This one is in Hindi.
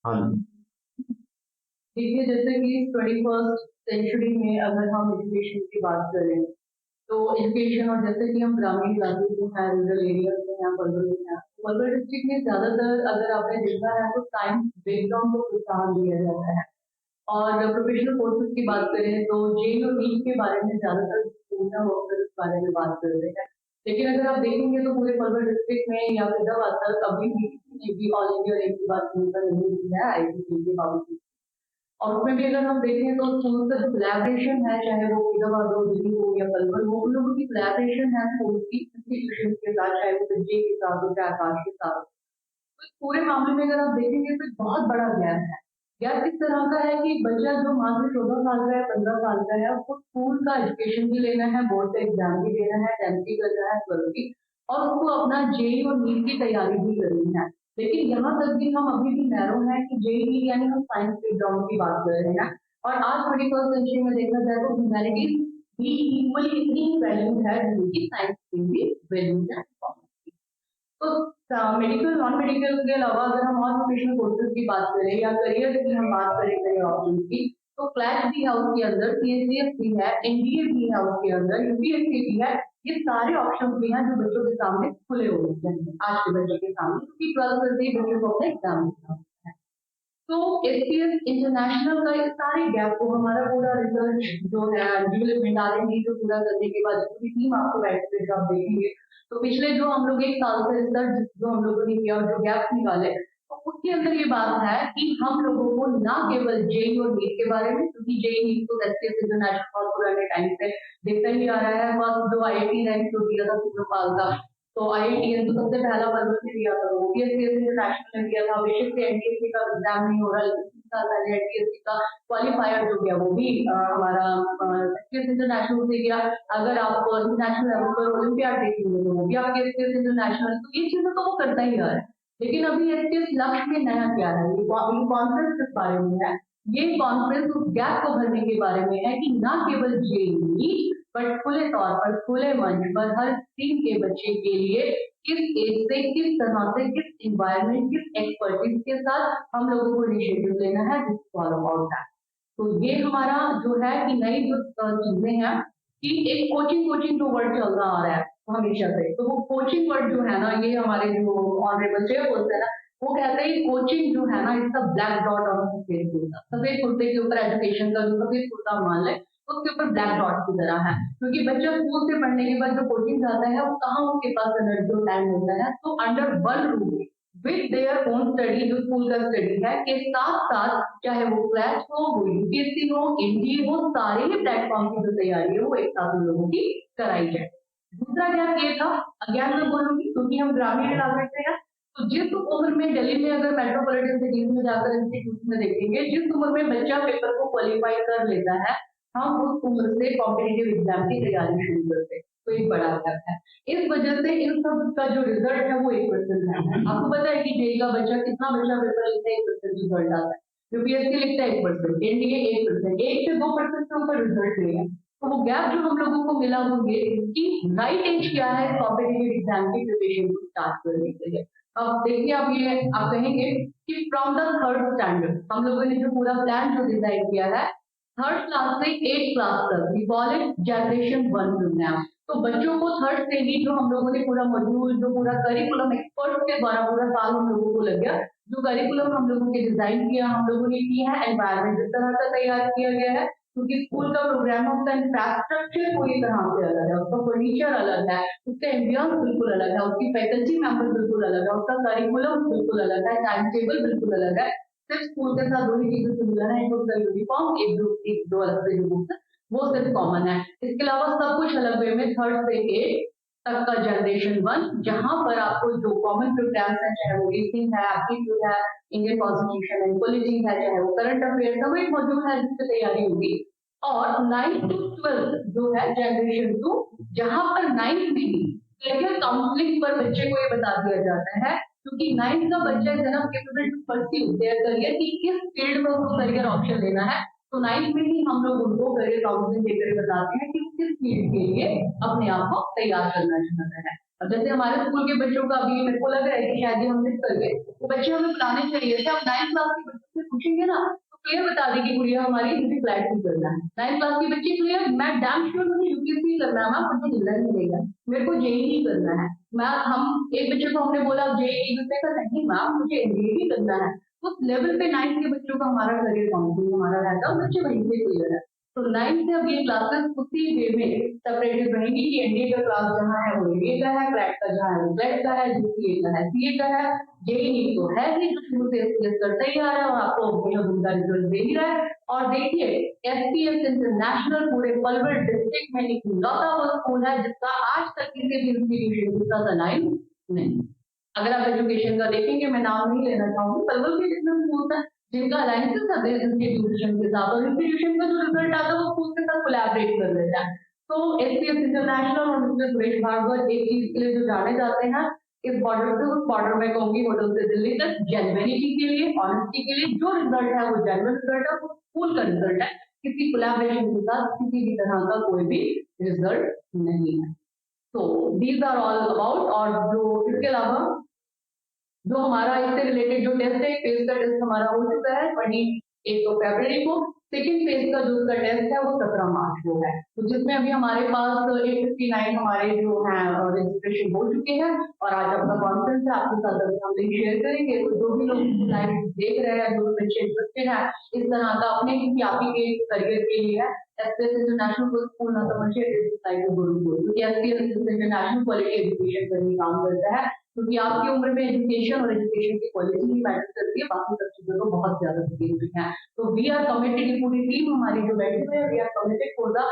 हाँ जी। देखिए, जैसे कि 21st सेंचुरी में अगर हम एजुकेशन की बात करें, तो एजुकेशन और जैसे कि हम ग्रामीण इलाके में हैं, रूरल एरियाज में हैं, अर्बन में हैं, अर्बन डिस्ट्रिक्ट में ज़्यादातर अगर आपने देखा है तो साइंस बैकग्राउंड को प्रोत्साहन दिया जाता है। और प्रोफेशनल कोर्सेज की बात करें तो जेई और नीट के बारे में ज़्यादातर स्कूल वर्कर्स इस बारे में बात कर रहे हैं। लेकिन अगर आप देखेंगे तो पूरे अर्बन डिस्ट्रिक्ट में या फरीदाबाद तक अभी भी ऑल इंडिया रैंक की बात नहीं हुई है आईआईटी के बावजूद। और उसमें भी अगर हम देखें तो स्कूल का जो कोलैबोरेशन है, चाहे वो फरीदाबाद हो, दिल्ली हो या पलवल हो, उन लोगों की कोलैबोरेशन है स्कूल की इंस्टीट्यूशन के साथ, चाहे वो संजय के साथ हो, चाहे आकाश के साथ हो। तो इस पूरे मामले में अगर आप देखेंगे तो एक बहुत बड़ा गैप है। गैप इस तरह का है कि बच्चा जो मात्र 14 साल का है, 15 साल का है, उसको स्कूल का एजुकेशन भी लेना है, बोर्ड का एग्जाम भी देना है, 10th भी करना है, 12th भी, और उसको अपना जेई और नीट की तैयारी भी करनी है। लेकिन यहाँ तक भी हम अभी भी नैरो है कि जेई यानी हम साइंस बैकग्राउंड की बात कर रहे हैं। और आज 21st सेंचुरी में देखा जाए तो ह्यूमैनिटीज भी इक्वली इतनी वैल्यू है जिनकी साइंस की भी वैल्यू है। तो मेडिकल नॉन मेडिकल के अलावा अगर हम और प्रोफेशनल कोर्सेज की बात करें या करियर की हम बात करें करियर ऑप्शन की, तो क्लैश भी है उसके अंदर, सीएससीएस भी है, एनडीए भी है उसके अंदर, यूपीएससी भी है। ये सारे ऑप्शन भी हैं जो बच्चों के सामने खुले हुए हैं आज के बच्चे के सामने, क्योंकि 12th करते ही बच्चों को अपना एग्जाम देना है। तो एसपीएस इंटरनेशनल का इस सारे गैप को हमारा पूरा रिसर्च जो है डेवलपमेंट आर&डी जो पूरा करने के बाद पूरी टीम आपको बैठ कर आप देखेंगे, तो पिछले जो हम लोग 1 साल से रिसर्च जो हम लोगों ने किया और जो गैप निकाले, तो उसके अंदर ये बात है कि हम लोगों को ना केवल जेई और नीट के बारे में, क्योंकि जेई नीट तो एसपीएस इंटरनेशनल बहुत पुराने टाइम से देखता ही आ रहा है। फर्स्ट जो आईआईटी रैंक जो दिया था सुप्रपाल का, तो आईआईटीएन तो सबसे पहला वर्ग से दिया था, वो भी एसपीएस इंटरनेशनल ने दिया था। बेशक से एनटीएससी का एग्जाम नहीं हो रहा, लेकिन 3 साल पहले एनटीएससी का क्वालिफायर जो गया वो भी हमारा एसपीएस इंटरनेशनल से गया। अगर आप इंटरनेशनल लेवल पर ओलंपियाड देखेंगे तो वो भी आपके एसपीएस इंटरनेशनल, तो ये चीजें तो वो करता ही आ रहा है। लेकिन अभी एसपीएस लक्ष्य में नया क्या है, ये कॉन्फ्रेंस किस बारे में है? ये कॉन्फ्रेंस उस गैप को भरने के बारे में है कि ना केवल जेईई बट खुले तौर पर, खुले मंच पर हर स्ट्रीम के बच्चे के लिए किस एज से, किस तरह से, किस इन्वायरमेंट, किस एक्सपर्टीज के साथ हम लोगों को इनिशिएटिव लेना है, this is all about that. तो ये हमारा जो है कि नई जो चीजें हैं कि एक कोचिंग जो वर्ड चल रहा आ रहा है हमेशा से, तो वो कोचिंग वर्ड जो है ना, ये हमारे जो ऑनरेबल चेयरपर्सन है ना, वो कहते हैं कोचिंग जो है ना, इसका ब्लैक डॉट ऑन सफेद कुर्ता, सफेद कुर्ते के ऊपर एजुकेशन का जो सफेद कुर्ता मान ले उसके ऊपर ब्लैक डॉट की तरह है। क्योंकि बच्चा स्कूल से पढ़ने के बाद जो कोचिंग जाता है वो कहाँ उसके पास एनर्जी टाइम होता है, तो under one rule with their own study, जो स्कूल का स्टडी है के साथ साथ, चाहे वो क्लैश हो, वो यूपीएससी हो, एनडीए हो, सारे ही प्लेटफॉर्म की जो तैयारी है वो एक साथ उन लोगों की कराई जाए। दूसरा गैप ये था, अज्ञान में बोलूंगी क्योंकि हम ग्रामीण इलाके से हैं, तो जिस उम्र में दिल्ली में अगर मेट्रोपॉलिटन सिटीज में जाकर इंस्टीट्यूट में देखेंगे, जिस उम्र में बच्चा पेपर को क्वालिफाई कर लेता है, हम उस उम्र से कॉम्पिटिटिव एग्जाम की तैयारी शुरू करते हैं, तो एक बड़ा अंतर है। इस वजह से इन सब का जो रिजल्ट है वो 1% है। आपको पता है कि जेई का बच्चा, कितना बच्चा पेपर लिखता है, 1% रिजल्ट आता है। यूपीएससी लिखता है 1%, एनडीए 1%, 1 से 2% से ऊपर रिजल्ट नहीं है। तो वो गैप जो हम लोगों को मिला वो ये कि राइट एज क्या है कॉम्पिटिटिव एग्जाम की प्रिपरेशन को स्टार्ट करने के लिए। अब देखिए, आप ये आप कहेंगे कि फ्रॉम द थर्ड स्टैंडर्ड हम लोगों ने जो पूरा प्लान जो डिजाइन किया है, थर्ड क्लास से 8th क्लास तक, we call it generation 1 program. तो बच्चों को थर्ड से ही जो हम लोगों ने पूरा मॉड्यूल, जो पूरा करिकुलम एक्सपर्ट के द्वारा पूरा साल हम लोगों को लग गया, जो करिकुलम हम लोगों के डिजाइन किया, हम लोगों ने किया है, एनवायरमेंट इस तरह का तैयार किया गया है, क्योंकि स्कूल का प्रोग्राम है, उसका इंफ्रास्ट्रक्चर पूरी तरह से अलग है, उसका फर्नीचर अलग है, उसका एम्बियंस बिल्कुल अलग है, उसकी फैकल्टी मेंबर बिल्कुल अलग है, उसका करिकुलम बिल्कुल अलग है, टाइम टेबल बिल्कुल अलग है। सिर्फ स्कूल के साथ दो ही चीजें सिमिलर है, एक उसका यूनिफॉर्म, एक दो अलग से जो बुक्स वो सिर्फ कॉमन है। इसके अलावा सब कुछ अलग वे में थर्ड से 8 तक का जनरेशन 1, जहां पर आपको जो कॉमन प्रोग्राम्स है, चाहे वो रीजनिंग है, एप्टीट्यूड है, इंडियन कॉन्स्टिट्यूशन है, पॉलिटिक्स है, चाहे वो करंट अफेयर, सब एक मॉड्यूल है जिससे तैयारी होगी। और 9th to 12th जो है जनरेशन 2, जहां पर 9th में भी करियर काउंसलिंग पर बच्चे को ये बता दिया जाता है, क्योंकि 9th का बच्चा जन्म capable to pursue their career कि किस फील्ड में उसको करियर ऑप्शन लेना है, तो 9th में ही हम लोग उनको करियर काउंसलिंग देकर बताते हैं कि किस फील्ड के लिए अपने आप को तैयार करना चाहता है। अब जैसे हमारे स्कूल के बच्चों का भी मेरे को लग रहा है कि शायद ये हम मिस कर गए, वो बच्चे हमें बुलाने चाहिए थे। अब 9th क्लास के बच्चों से पूछेंगे ना तो क्लियर बता देगी गुड़िया हमारी मुझे फ्लैट ही करना है। 9th क्लास के बच्चे क्लियर, मैं डैम श्योर मुझे यूपीएससी करना है, मैम मुझे रिजल्ट मिलेगा, मेरे को जेई ही करना है। मैं हम एक बच्चे को हमने बोला जेई दूसरे का नहीं मैम मुझे एमबीए ही करना है। उस लेवल पे 9th के बच्चों का हमारा करियर काउंसलिंग हमारा रहता है, बच्चे वहीं से क्लियर है। तो 9th से अब ये क्लासेस उसी वे में सेपरेटेड रहेंगी कि एनडीए का क्लास जहाँ है वो एनडीए का है, क्रैक का जहाँ है वो क्रैक का है, जीसीए का है सीए का है, जेई नीट तो है ही जो शुरू से एसपीएस करता ही आ रहा है और आपको बेहद उनका रिजल्ट दे ही रहा है। और देखिए एसपीएस इंटरनेशनल पूरे पलवल डिस्ट्रिक्ट में एक लौता वो स्कूल है जिसका आज तक किसी भी इंस्टीट्यूशन के साथ अलाइन नहीं। अगर आप एजुकेशन का देखेंगे, मैं नाम नहीं लेना चाहूंगी, पलवल के जितने स्कूल हैं जिनका अलायंसेस है इंस्टीट्यूशन के साथ और इंस्टीट्यूशन का जो रिजल्ट आता है वो स्कूल के साथ कोलैबोरेट कर लेता है। तो एसपीएस इंटरनेशनल और मिस्टर सुरेश भार्गव एक चीज के लिए जो जाने जाते हैं इस बॉर्डर से उस बॉर्डर में कहूंगी होटल से दिल्ली तक जेन्युइनिटी के लिए, ऑनेस्टी के लिए, जो रिजल्ट है वो जेन्युइन रिजल्ट है, वो स्कूल का रिजल्ट है, किसी कोलैबोरेशन के साथ किसी भी तरह का कोई भी रिजल्ट नहीं है। तो दीज आर ऑल अबाउट। और जो इसके अलावा जो हमारा इससे रिलेटेड जो टेस्ट है फेज का टेस्ट हमारा हो चुका है 28 फरवरी को। सेकेंड फेज का जो उसका टेस्ट है वो 17 मार्च को है, तो जिसमें अभी हमारे पास 859 हमारे जो हैं रजिस्ट्रेशन हो चुके हैं और आज अपना कॉन्फ्रेंस है आपके साथ अभी हम लिंक शेयर करेंगे। तो जो भी लोग लाइव देख रहे हैं जो बच्चे इंटरेस्टेड है इस तरह का अपने किसी आप ही के करियर के लिए एसपीएस इंटरनेशनल स्कूल ना समझिए क्योंकि एसपीएस इंटरनेशनल क्वालिटी एजुकेशन पर ही काम करता है, क्योंकि आपकी उम्र में एजुकेशन और एजुकेशन की क्वालिटी ही मैटर करती है, बाकी सब चीजों को बहुत ज्यादा जरूरी है। तो वी आर कमिटेड, पूरी टीम हमारी जो बैठी हुई है we are committed for the